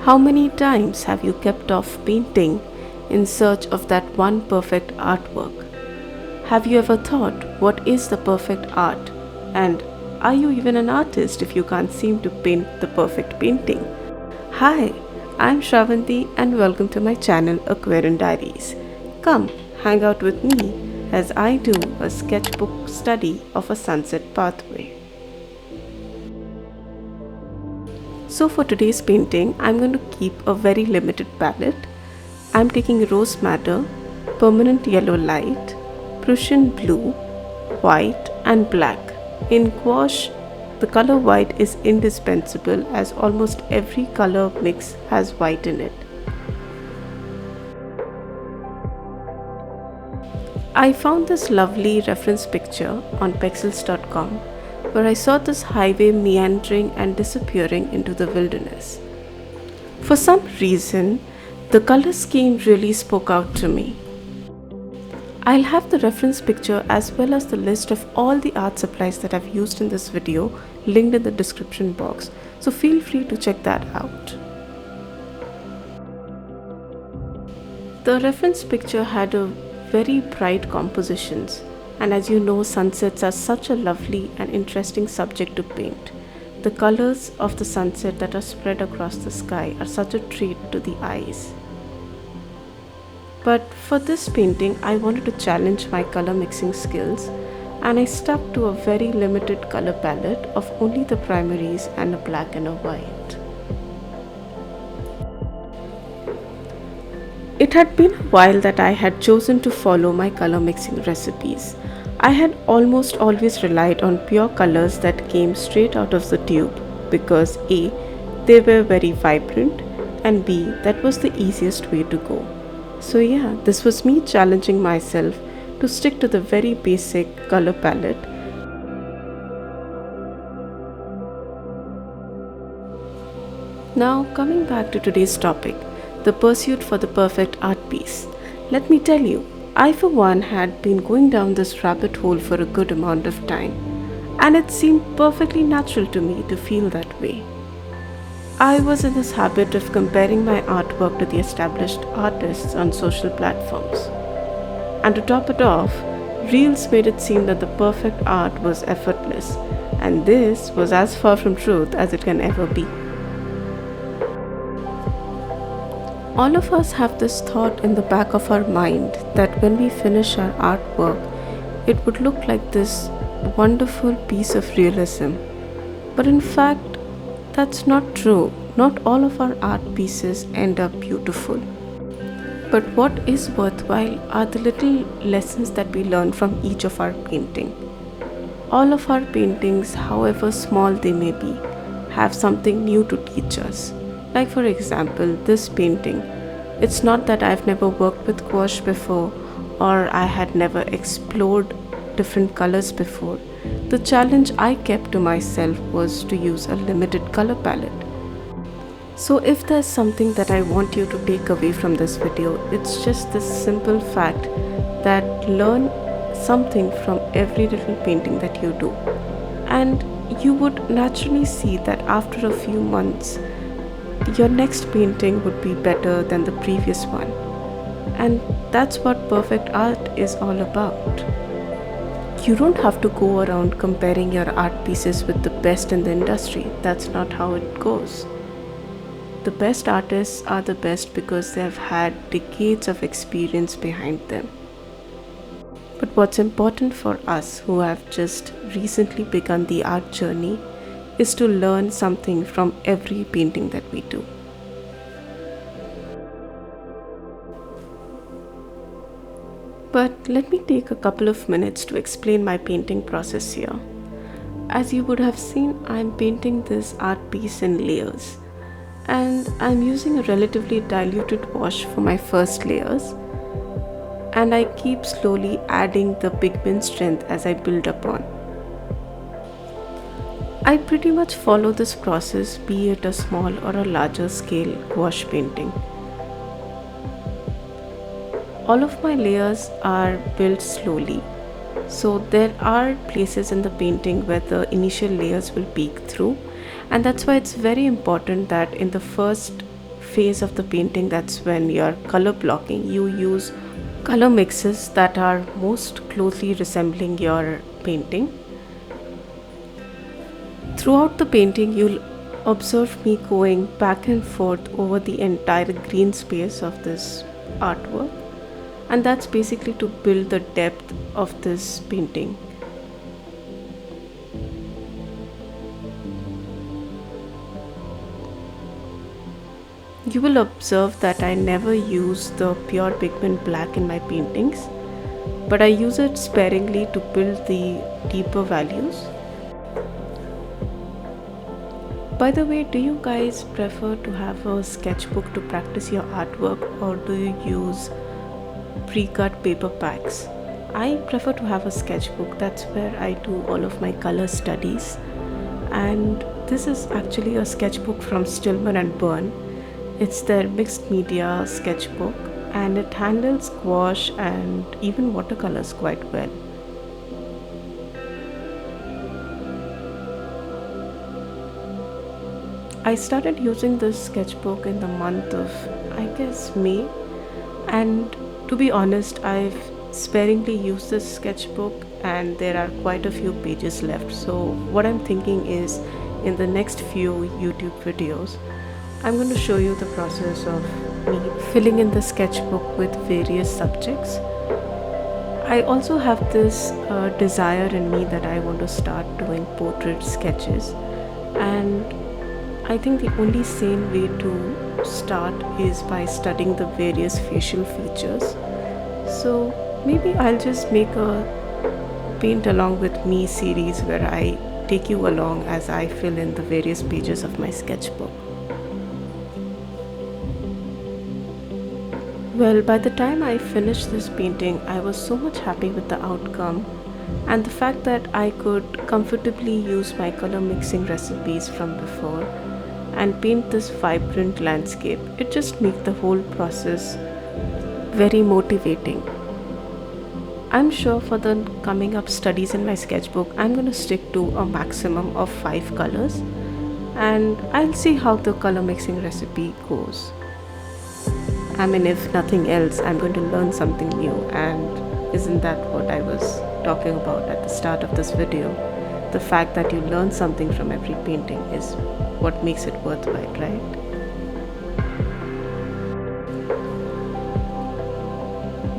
How many times have you kept off painting in search of that one perfect artwork? Have you ever thought, what is the perfect art? And are you even an artist if you can't seem to paint the perfect painting? Hi, I'm Shravanti and welcome to my channel Aquarian Diaries. Come, hang out with me as I do a sketchbook study of a sunset pathway. So for today's painting, I'm going to keep a very limited palette. I'm taking rose madder, permanent yellow light, Prussian blue, white and black. In gouache, the color white is indispensable as almost every color mix has white in it. I found this lovely reference picture on pexels.com where I saw this highway meandering and disappearing into the wilderness. For some reason, the color scheme really spoke out to me. I'll have the reference picture as well as the list of all the art supplies that I've used in this video linked in the description box, so feel free to check that out. The reference picture had a very bright compositions, and as you know, sunsets are such a lovely and interesting subject to paint. The colors of the sunset that are spread across the sky are such a treat to the eyes. But for this painting, I wanted to challenge my color mixing skills, and I stuck to a very limited color palette of only the primaries and a black and a white. It had been a while that I had chosen to follow my color mixing recipes. I had almost always relied on pure colors that came straight out of the tube because A, they were very vibrant, and B, that was the easiest way to go. So yeah, this was me challenging myself to stick to the very basic color palette. Now coming back to today's topic, the pursuit for the perfect art piece. Let me tell you, I for one had been going down this rabbit hole for a good amount of time, and it seemed perfectly natural to me to feel that way. I was in this habit of comparing my artwork to the established artists on social platforms. And to top it off, Reels made it seem that the perfect art was effortless, and this was as far from truth as it can ever be. All of us have this thought in the back of our mind that when we finish our artwork, it would look like this wonderful piece of realism. But in fact, that's not true. Not all of our art pieces end up beautiful. But what is worthwhile are the little lessons that we learn from each of our painting. All of our paintings, however small they may be, have something new to teach us. Like for example, this painting. It's not that I've never worked with gouache before or I had never explored different colors before. The challenge I kept to myself was to use a limited color palette. So if there's something that I want you to take away from this video, it's just this simple fact that learn something from every little painting that you do. And you would naturally see that after a few months, your next painting would be better than the previous one. And that's what perfect art is all about. You don't have to go around comparing your art pieces with the best in the industry. That's not how it goes. The best artists are the best because they have had decades of experience behind them. But what's important for us who have just recently begun the art journey is to learn something from every painting that we do. But let me take a couple of minutes to explain my painting process here. As you would have seen, I'm painting this art piece in layers, and I'm using a relatively diluted wash for my first layers, and I keep slowly adding the pigment strength as I build upon. I pretty much follow this process, be it a small or a larger scale gouache painting. All of my layers are built slowly, So there are places in the painting where the initial layers will peek through, and that's why it's very important that in the first phase of the painting, that's when you're color blocking, you use color mixes that are most closely resembling your painting. Throughout the painting, you'll observe me going back and forth over the entire green space of this artwork, and that's basically to build the depth of this painting. You will observe that I never use the pure pigment black in my paintings, but I use it sparingly to build the deeper values. By the way, do you guys prefer to have a sketchbook to practice your artwork, or do you use pre-cut paper packs? I prefer to have a sketchbook. That's where I do all of my color studies. And this is actually a sketchbook from Stillman and Byrne. It's their mixed media sketchbook, and it handles gouache and even watercolors quite well. I started using this sketchbook in the month of, I guess, May, and to be honest, I've sparingly used this sketchbook and there are quite a few pages left. So, what I'm thinking is in the next few YouTube videos, I'm going to show you the process of me filling in the sketchbook with various subjects. I also have this desire in me that I want to start doing portrait sketches, and I think the only sane way to start is by studying the various facial features. So maybe I'll just make a paint along with me series where I take you along as I fill in the various pages of my sketchbook. Well, by the time I finished this painting, I was so much happy with the outcome, and the fact that I could comfortably use my color mixing recipes from before and paint this vibrant landscape. It just made the whole process very motivating. I'm sure for the coming up studies in my sketchbook, I'm going to stick to a maximum of 5 colors, and I'll see how the color mixing recipe goes. I mean, if nothing else, I'm going to learn something new, and isn't that what I was talking about at the start of this video? The fact that you learn something from every painting is what makes it worthwhile, right?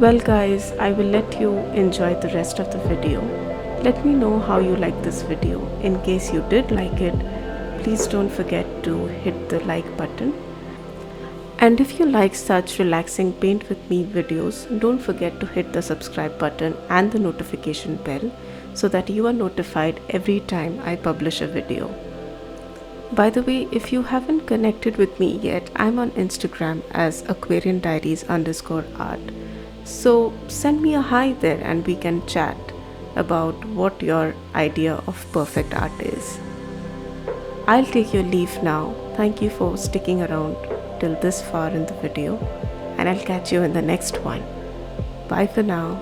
Well guys, I will let you enjoy the rest of the video. Let me know how you like this video. In case you did like it, please don't forget to hit the like button. And if you like such relaxing paint with me videos, don't forget to hit the subscribe button and the notification bell so that you are notified every time I publish a video. By the way, if you haven't connected with me yet, I'm on Instagram as aquariandiaries_art. So send me a hi there and we can chat about what your idea of perfect art is. I'll take your leave now. Thank you for sticking around till this far in the video, and I'll catch you in the next one. Bye for now.